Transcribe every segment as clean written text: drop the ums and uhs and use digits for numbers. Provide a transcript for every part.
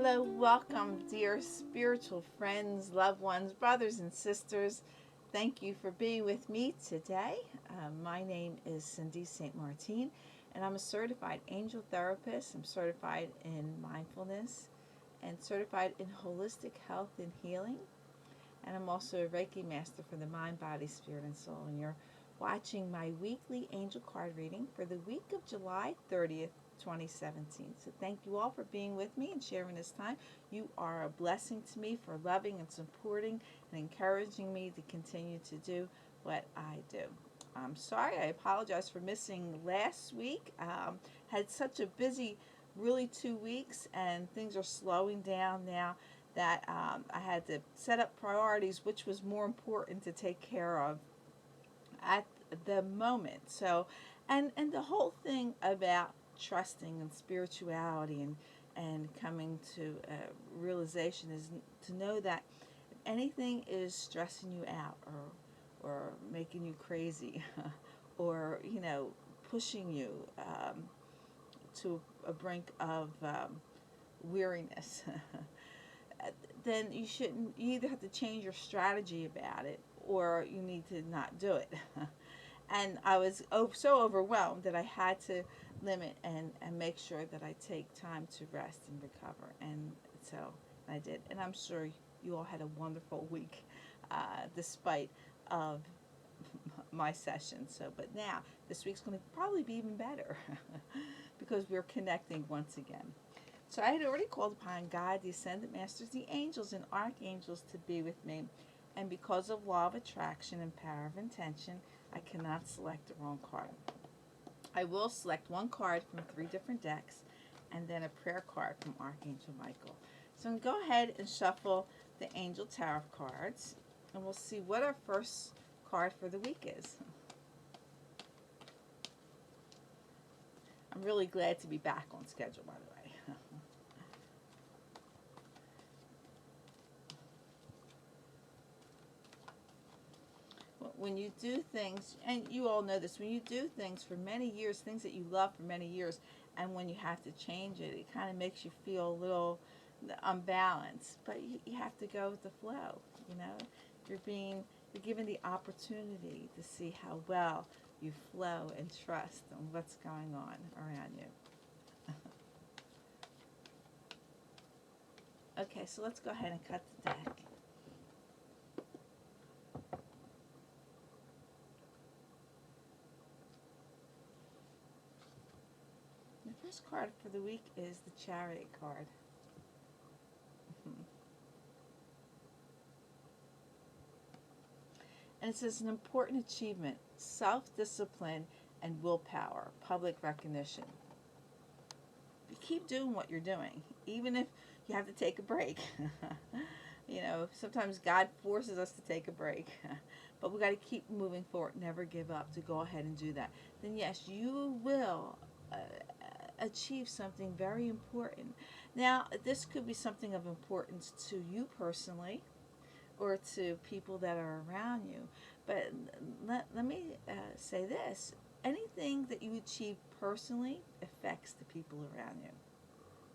Hello, welcome, dear spiritual friends, loved ones, brothers, and sisters. Thank you for being with me today. My name is Cindy St. Martine, and I'm a certified angel therapist. I'm certified in mindfulness and certified in holistic health and healing. And I'm also a Reiki master for the mind, body, spirit, and soul. And you're watching my weekly angel card reading for the week of July 30th, 2017. So thank you all for being with me and sharing this time. You are a blessing to me for loving and supporting and encouraging me to continue to do what I do. I'm sorry, I apologize for missing last week. Had such a busy, really 2 weeks, and things are slowing down now that I had to set up priorities, which was more important to take care of at the moment. So, and the whole thing about trusting and spirituality and coming to a realization is to know that if anything is stressing you out or making you crazy or pushing you to a brink of weariness, then you either have to change your strategy about it or you need to not do it. And I was so overwhelmed that I had to limit and make sure that I take time to rest and recover. And so I did. And I'm sure you all had a wonderful week despite of my session. So, but now this week's going to probably be even better because we're connecting once again. So I had already called upon God, the Ascended Masters, the angels, and archangels to be with me. And because of law of attraction and power of intention, I cannot select the wrong card. I will select one card from 3 different decks and then a prayer card from Archangel Michael. So I'm going to go ahead and shuffle the Angel Tarot cards, and we'll see what our first card for the week is. I'm really glad to be back on schedule, by the way. When you do things, and you all know this, when you do things for many years, things that you love for many years, and when you have to change it, it kind of makes you feel a little unbalanced. But you have to go with the flow. You know, you're given the opportunity to see how well you flow and trust on what's going on around you. Okay, so let's go ahead and cut the deck. The first card for the week is the Chariot card. And it says an important achievement, self-discipline and willpower, public recognition. You keep doing what you're doing, even if you have to take a break. Sometimes God forces us to take a break, but we got to keep moving forward, never give up, to go ahead and do that. Then yes, you will achieve something very important. Now, this could be something of importance to you personally or to people that are around you. But let me say this. Anything that you achieve personally affects the people around you.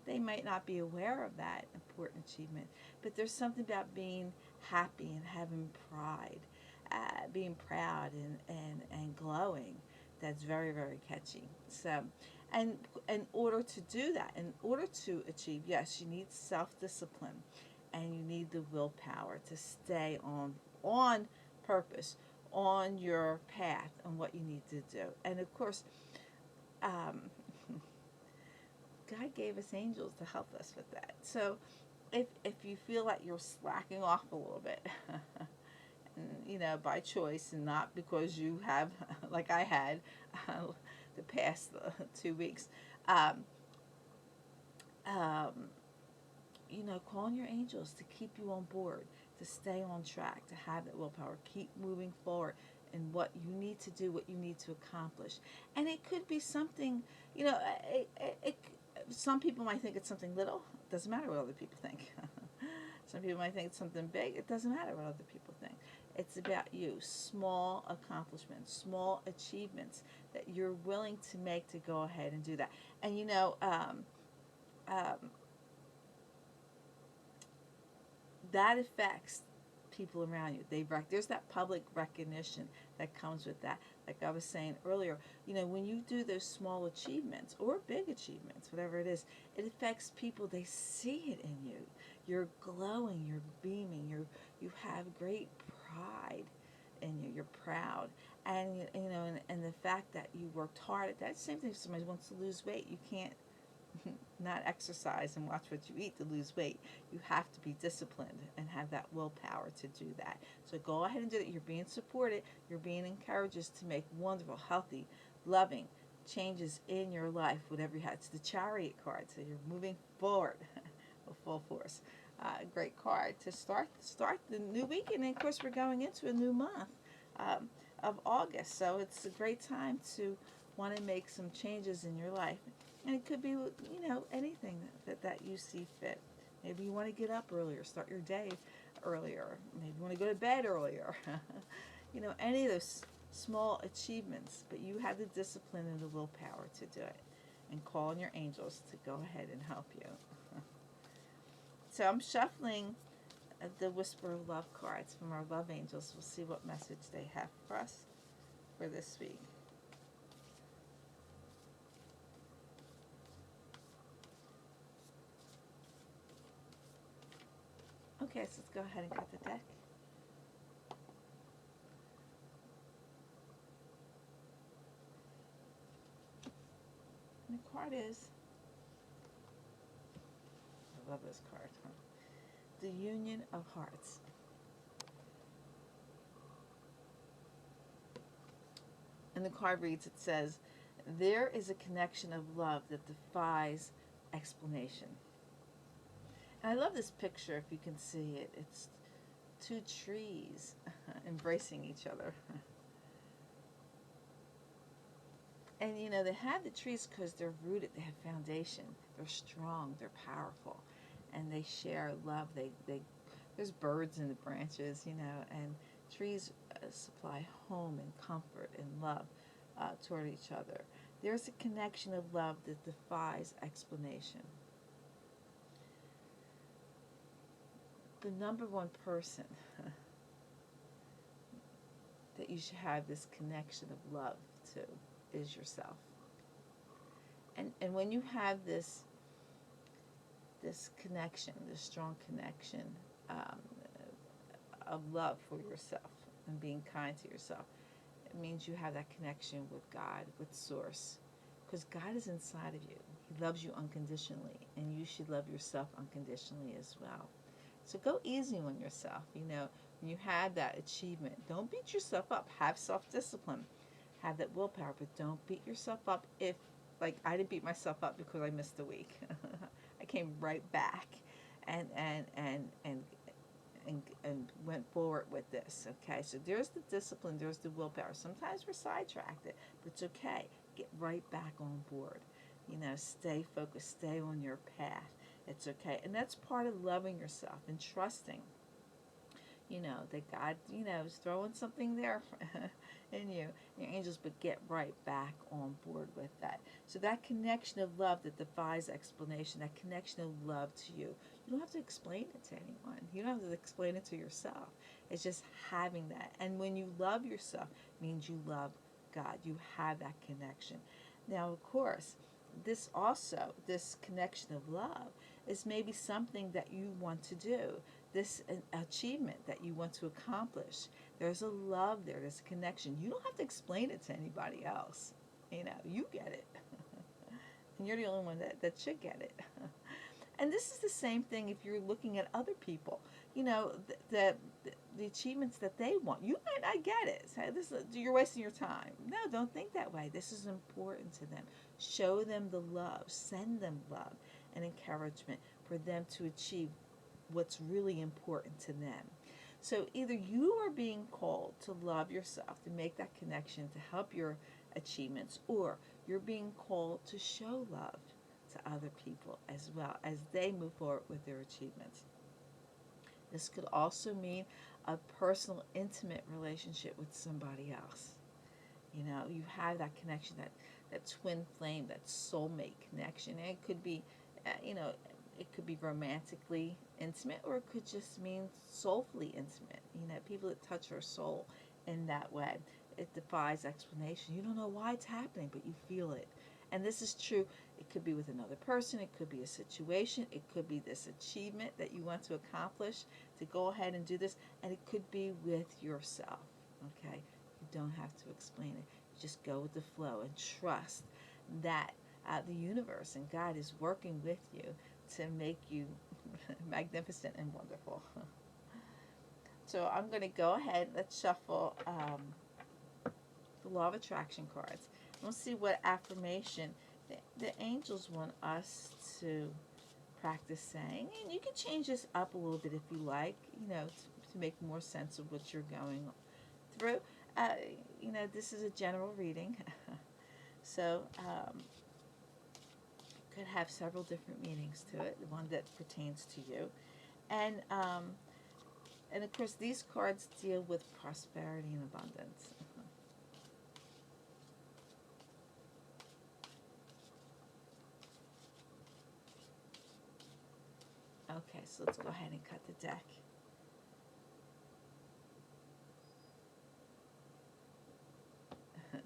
They might not be aware of that important achievement, but there's something about being happy and having pride, being proud and glowing that's very, very catchy. So, and in order to do that, in order to achieve, yes, you need self-discipline and you need the willpower to stay on purpose, on your path, and what you need to do. And of course, um, God gave us angels to help us with that. So if you feel like you're slacking off a little bit, by choice and not because you have, like I had, the past 2 weeks, um, um, call on your angels to keep you on board, to stay on track, to have that willpower, keep moving forward in what you need to do, what you need to accomplish. And it could be something, some people might think it's something little. It doesn't matter what other people think. Some people might think it's something big. It doesn't matter what other people think. It's about you, small accomplishments, small achievements that you're willing to make to go ahead and do that. And um, that affects people around you. There's that public recognition that comes with that. Like I was saying earlier, when you do those small achievements or big achievements, whatever it is, it affects people. They see it in you. You're glowing, you're beaming, you have great pride in you. You're proud. And the fact that you worked hard at that. Same thing if somebody wants to lose weight. You can't not exercise and watch what you eat to lose weight. You have to be disciplined and have that willpower to do that. So go ahead and do it. You're being supported. You're being encouraged to make wonderful, healthy, loving changes in your life, whatever you have. It's the Chariot card, so you're moving forward with full force. Great card to start the new week, and of course we're going into a new month of August, so it's a great time to want to make some changes in your life. And it could be, anything that you see fit. Maybe you want to get up earlier, start your day earlier. Maybe you want to go to bed earlier. Any of those small achievements, but you have the discipline and the willpower to do it. And call on your angels to go ahead and help you. So I'm shuffling the Whisper of Love cards from our love angels. We'll see what message they have for us for this week. Okay, so let's go ahead and cut the deck. And the card is, I love this card, huh? The Union of Hearts. And the card reads, it says, there is a connection of love that defies explanation. And I love this picture, if you can see it. It's two trees embracing each other. And they have the trees because they're rooted, they have foundation, they're strong, they're powerful, and they share love. There's birds in the branches, and trees supply home and comfort and love toward each other. There's a connection of love that defies explanation. The number one person that you should have this connection of love to is yourself. And when you have this connection, this strong connection of love for yourself and being kind to yourself, it means you have that connection with God, with Source, because God is inside of you. He loves you unconditionally, and you should love yourself unconditionally as well. So go easy on yourself. When you have that achievement, don't beat yourself up. Have self-discipline. Have that willpower, but don't beat yourself up. If, like, I didn't beat myself up because I missed a week. I came right back and went forward with this. Okay, so there's the discipline, there's the willpower. Sometimes we're sidetracked, but it's okay. Get right back on board. Stay focused, stay on your path. It's okay, and that's part of loving yourself and trusting. That God, is throwing something there in you, your angels, but get right back on board with that. So that connection of love that defies explanation, that connection of love to you, you don't have to explain it to anyone. You don't have to explain it to yourself. It's just having that. And when you love yourself, it means you love God. You have that connection. Now, of course, this connection of love is maybe something that you want to do, this achievement that you want to accomplish. There's a love there, there's a connection. You don't have to explain it to anybody else. You get it. And you're the only one that should get it. And this is the same thing if you're looking at other people. The achievements that they want. You might not get it. Say, you're wasting your time. No, don't think that way. This is important to them. Show them the love. Send them love and encouragement for them to achieve what's really important to them. So either you are being called to love yourself, to make that connection, to help your achievements, or you're being called to show love to other people as well as they move forward with their achievements. This could also mean a personal, intimate relationship with somebody else. You have that connection, that twin flame, that soulmate connection. And it could be, It could be romantically intimate, or it could just mean soulfully intimate. People that touch our soul in that way. It defies explanation. You don't know why it's happening, but you feel it. And this is true. It could be with another person. It could be a situation. It could be this achievement that you want to accomplish, to go ahead and do this. And it could be with yourself. Okay? You don't have to explain it. You just go with the flow and trust that the universe and God is working with you to make you magnificent and wonderful. So I'm going to go ahead. Let's shuffle the Law of Attraction cards. We'll see what affirmation the angels want us to practice saying. And you can change this up a little bit if you like, to make more sense of what you're going through. This is a general reading. So could have several different meanings to it, the one that pertains to you. And of course, these cards deal with prosperity and abundance. Okay, so let's go ahead and cut the deck. The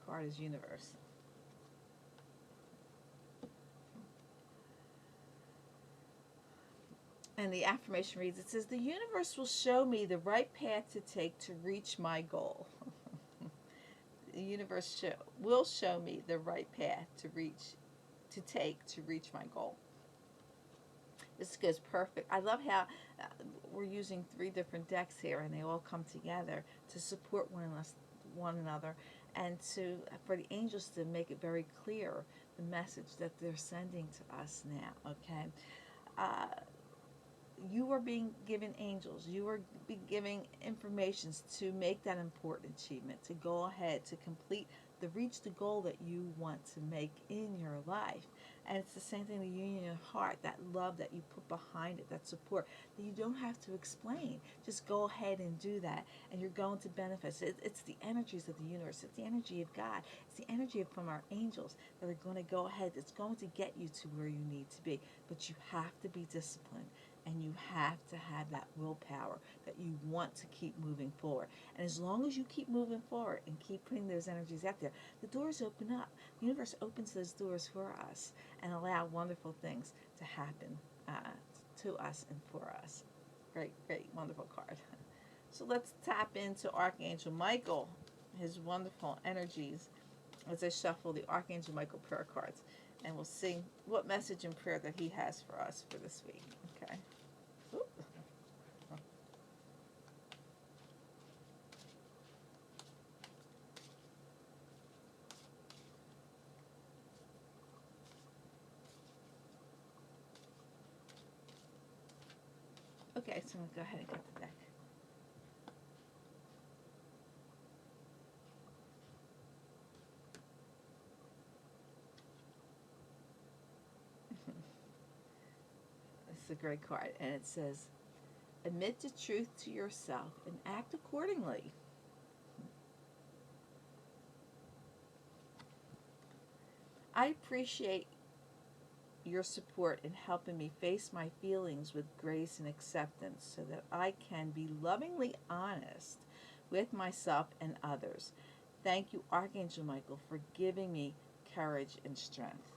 card is Universe. And the affirmation reads, it says, the universe will show me the right path to take to reach my goal. The universe will show me the right path to take to reach my goal. This goes perfect. I love how we're using 3 different decks here, and they all come together to support one another, and for the angels to make it very clear the message that they're sending to us now. Okay. You are being given angels. You are being given information to make that important achievement, to go ahead, to reach the goal that you want to make in your life. And it's the same thing, the union of heart, that love that you put behind it, that support, that you don't have to explain. Just go ahead and do that, and you're going to benefit. It's the energies of the universe. It's the energy of God. It's the energy from our angels that are going to go ahead. It's going to get you to where you need to be. But you have to be disciplined. And you have to have that willpower that you want to keep moving forward. And as long as you keep moving forward and keep putting those energies out there, the doors open up. The universe opens those doors for us and allow wonderful things to happen to us and for us. Great, great, wonderful card. So let's tap into Archangel Michael, his wonderful energies, as I shuffle the Archangel Michael prayer cards. And we'll see what message and prayer that he has for us for this week. Okay. Ooh. Okay, so I'm going to go ahead and cut the deck. This is a great card, and it says, admit the truth to yourself and act accordingly. I appreciate your support in helping me face my feelings with grace and acceptance so that I can be lovingly honest with myself and others. Thank you, Archangel Michael, for giving me courage and strength.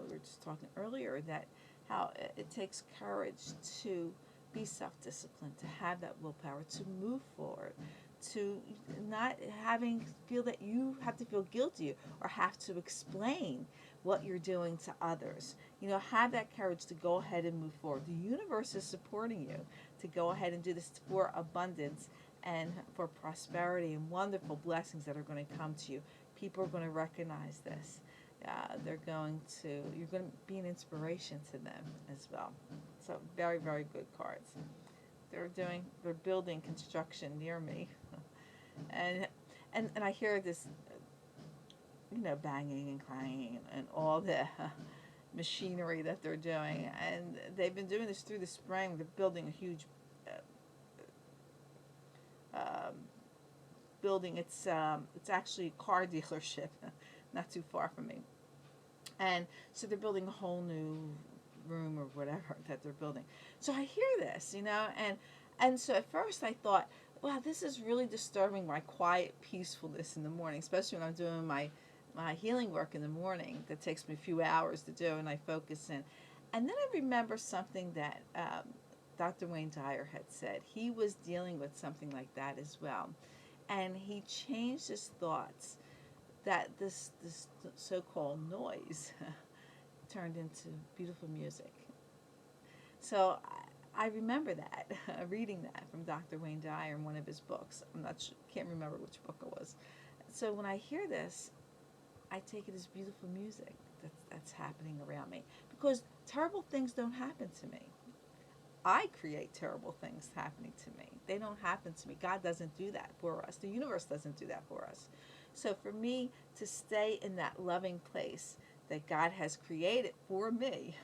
We were just talking earlier that how it takes courage to be self-disciplined, to have that willpower, to move forward, to not feel that you have to feel guilty or have to explain what you're doing to others. Have that courage to go ahead and move forward. The universe is supporting you to go ahead and do this for abundance and for prosperity and wonderful blessings that are going to come to you. People are going to recognize this. You're going to be an inspiration to them as well. So very, very good cards. They're building construction near me. and I hear this, banging and clanging and all the machinery that they're doing. And they've been doing this through the spring. They're building a huge building. It's actually a car dealership not too far from me. And so they're building a whole new room or whatever that they're building. So I hear this, and so at first I thought, wow, this is really disturbing my quiet peacefulness in the morning, especially when I'm doing my healing work in the morning that takes me a few hours to do, and I focus in. And then I remember something that Dr. Wayne Dyer had said. He was dealing with something like that as well. And he changed his thoughts that this so-called noise turned into beautiful music. So I remember that, reading that from Dr. Wayne Dyer in one of his books. I'm not sure, can't remember which book it was. So when I hear this, I take it as beautiful music that's happening around me, because terrible things don't happen to me. I create terrible things happening to me. They don't happen to me. God doesn't do that for us. The universe doesn't do that for us. So for me to stay in that loving place that God has created for me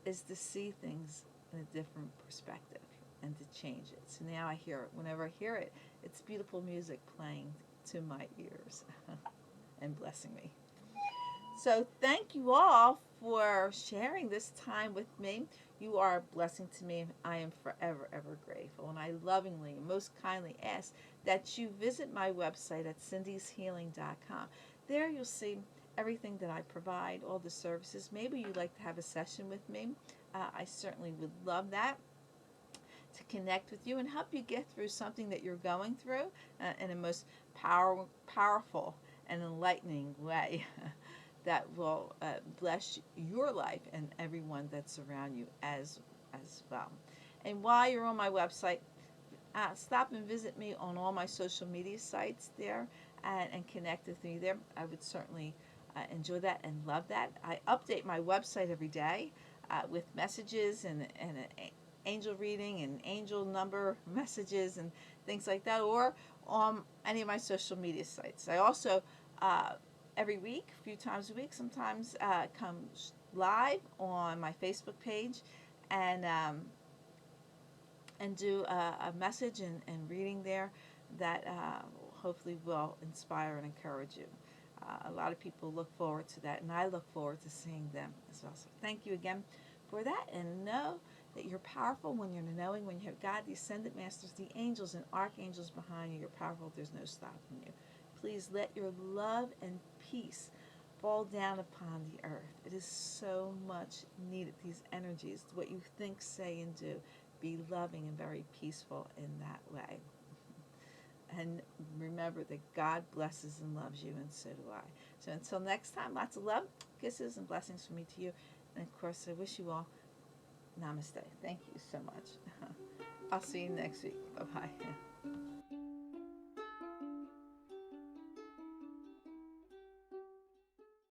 is to see things in a different perspective and to change it. So now I hear it. Whenever I hear it, it's beautiful music playing to my ears and blessing me. So thank you all for sharing this time with me. You are a blessing to me, and I am forever, ever grateful. And I lovingly and most kindly ask that you visit my website at cindyshealing.com. There you'll see everything that I provide, all the services. Maybe you'd like to have a session with me. I certainly would love that, to connect with you and help you get through something that you're going through in a most powerful and enlightening way that will bless your life and everyone that's around you as well. And while you're on my website, stop and visit me on all my social media sites there, and connect with me there. I would certainly enjoy that and love that. I update my website every day with messages and angel reading and angel number messages and things like that, or on any of my social media sites. I also every week, a few times a week, sometimes come live on my Facebook page and do a message and reading there that hopefully will inspire and encourage you. A lot of people look forward to that, and I look forward to seeing them as well. So thank you again for that, and know that you're powerful when you're knowing, when you have God, the Ascended Masters, the angels and archangels behind you. You're powerful. There's no stopping you. Please let your love and peace fall down upon the earth. It is so much needed, these energies, what you think, say, and do. Be loving and very peaceful in that way. And remember that God blesses and loves you, and so do I. So until next time, lots of love, kisses, and blessings from me to you. And of course, I wish you all namaste. Thank you so much. I'll see you next week. Bye-bye.